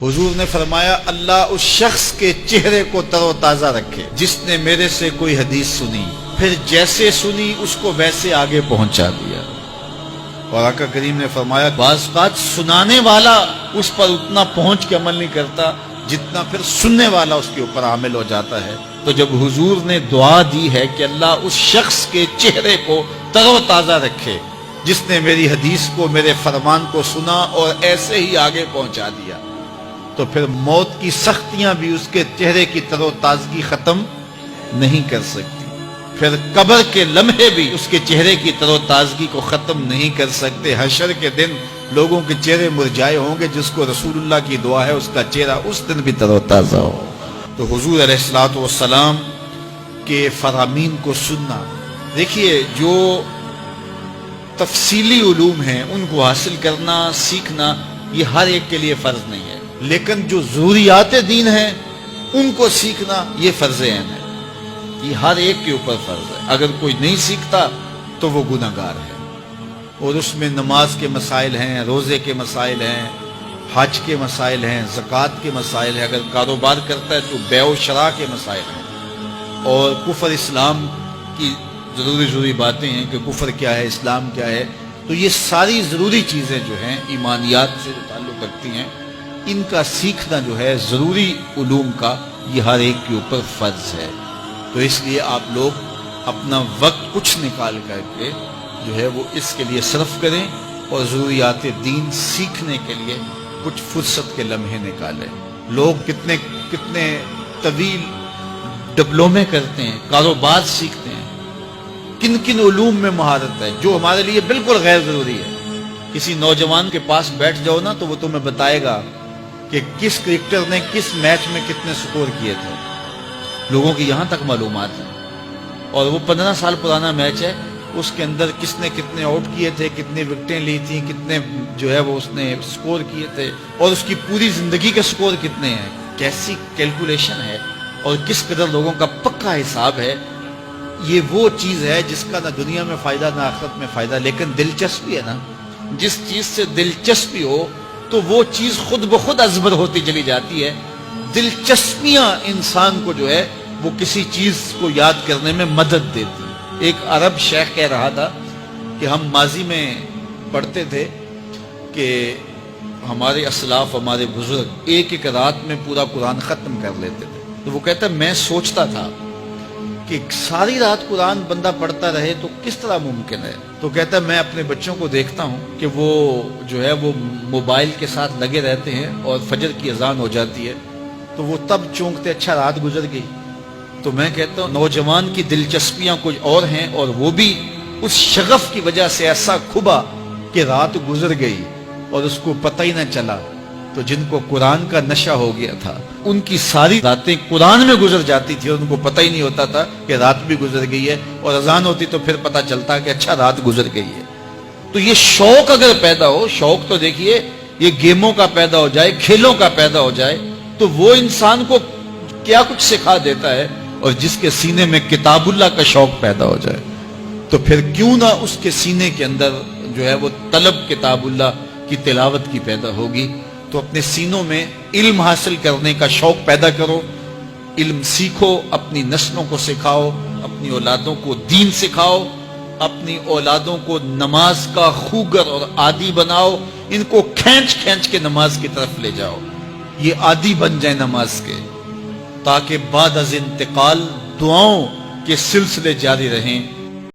حضور نے فرمایا اللہ اس شخص کے چہرے کو تر و تازہ رکھے جس نے میرے سے کوئی حدیث سنی، پھر جیسے سنی اس کو ویسے آگے پہنچا دیا۔ اور آقا کریم نے فرمایا بعض بات سنانے والا اس پر اتنا پہنچ کے عمل نہیں کرتا جتنا پھر سننے والا اس کے اوپر عامل ہو جاتا ہے۔ تو جب حضور نے دعا دی ہے کہ اللہ اس شخص کے چہرے کو تر و تازہ رکھے جس نے میری حدیث کو، میرے فرمان کو سنا اور ایسے ہی آگے پہنچا دیا، تو پھر موت کی سختیاں بھی اس کے چہرے کی تر و تازگی ختم نہیں کر سکتی، پھر قبر کے لمحے بھی اس کے چہرے کی تر و تازگی کو ختم نہیں کر سکتے۔ حشر کے دن لوگوں کے چہرے مرجھائے ہوں گے، جس کو رسول اللہ کی دعا ہے اس کا چہرہ اس دن بھی تر و تازہ ہو۔ تو حضور علیہ الصلوۃ والسلام کے فرامین کو سننا، دیکھیے جو تفصیلی علوم ہیں ان کو حاصل کرنا، سیکھنا یہ ہر ایک کے لیے فرض نہیں ہے، لیکن جو ضروریات دین ہیں ان کو سیکھنا یہ فرض عین ہے، یہ ہر ایک کے اوپر فرض ہے۔ اگر کوئی نہیں سیکھتا تو وہ گناہگار ہے، اور اس میں نماز کے مسائل ہیں، روزے کے مسائل ہیں، حج کے مسائل ہیں، زکوٰۃ کے مسائل ہیں، اگر کاروبار کرتا ہے تو بیع و شراء کے مسائل ہیں، اور کفر اسلام کی ضروری باتیں ہیں کہ کفر کیا ہے، اسلام کیا ہے۔ تو یہ ساری ضروری چیزیں جو ہیں ایمانیات سے جو تعلق رکھتی ہیں، ان کا سیکھنا جو ہے ضروری علوم کا یہ ہر ایک کے اوپر فرض ہے۔ تو اس لیے آپ لوگ اپنا وقت کچھ نکال کر کے جو ہے وہ اس کے لیے صرف کریں، اور ضروریات دین سیکھنے کے لیے کچھ فرصت کے لمحے نکالیں۔ لوگ کتنے طویل ڈپلومے کرتے ہیں، کاروبار سیکھتے ہیں، کن علوم میں مہارت ہے جو ہمارے لیے بالکل غیر ضروری ہے۔ کسی نوجوان کے پاس بیٹھ جاؤ نا تو وہ تمہیں بتائے گا کہ کس کرکٹر نے کس میچ میں کتنے سکور کیے تھے، لوگوں کی یہاں تک معلومات ہیں، اور وہ 15 سال پرانا میچ ہے، اس کے اندر کس نے کتنے آؤٹ کیے تھے، کتنے وکٹیں لی تھیں، کتنے جو ہے وہ اس نے سکور کیے تھے، اور اس کی پوری زندگی کے سکور کتنے ہیں، کیسی کیلکولیشن ہے، اور کس قدر لوگوں کا پکا حساب ہے۔ یہ وہ چیز ہے جس کا نہ دنیا میں فائدہ نہ آخرت میں فائدہ، لیکن دلچسپی ہے نا، جس چیز سے دلچسپی ہو تو وہ چیز خود بخود ازبر ہوتی چلی جاتی ہے۔ دلچسپیاں انسان کو جو ہے وہ کسی چیز کو یاد کرنے میں مدد دیتی ہیں۔ ایک عرب شیخ کہہ رہا تھا کہ ہم ماضی میں پڑھتے تھے کہ ہمارے اسلاف، ہمارے بزرگ ایک رات میں پورا قرآن ختم کر لیتے تھے۔ تو وہ کہتا ہے میں سوچتا تھا کہ ساری رات قرآن بندہ پڑھتا رہے تو کس طرح ممکن ہے؟ تو کہتا ہے میں اپنے بچوں کو دیکھتا ہوں کہ وہ جو ہے وہ موبائل کے ساتھ لگے رہتے ہیں، اور فجر کی اذان ہو جاتی ہے تو وہ تب چونکتے اچھا رات گزر گئی۔ تو میں کہتا ہوں نوجوان کی دلچسپیاں کچھ اور ہیں، اور وہ بھی اس شغف کی وجہ سے ایسا کھبا کہ رات گزر گئی اور اس کو پتہ ہی نہ چلا۔ تو جن کو قرآن کا نشہ ہو گیا تھا ان کی ساری راتیں قرآن میں گزر جاتی تھی، اور ان کو پتہ ہی نہیں ہوتا تھا کہ رات بھی گزر گئی ہے، اور اذان ہوتی تو پھر پتہ چلتا کہ اچھا رات گزر گئی ہے۔ تو یہ شوق اگر پیدا ہو، شوق تو دیکھیے یہ گیموں کا پیدا ہو جائے، کھیلوں کا پیدا ہو جائے، تو وہ انسان کو کیا کچھ سکھا دیتا ہے، اور جس کے سینے میں کتاب اللہ کا شوق پیدا ہو جائے تو پھر کیوں نہ اس کے سینے کے اندر جو ہے وہ طلب کتاب اللہ کی تلاوت کی پیدا ہوگی۔ تو اپنے سینوں میں علم حاصل کرنے کا شوق پیدا کرو، علم سیکھو، اپنی نسلوں کو سکھاؤ، اپنی اولادوں کو دین سکھاؤ، اپنی اولادوں کو نماز کا خوگر اور عادی بناؤ، ان کو کھینچ کھینچ کے نماز کی طرف لے جاؤ، یہ عادی بن جائے نماز کے، تاکہ بعد از انتقال دعاؤں کے سلسلے جاری رہیں۔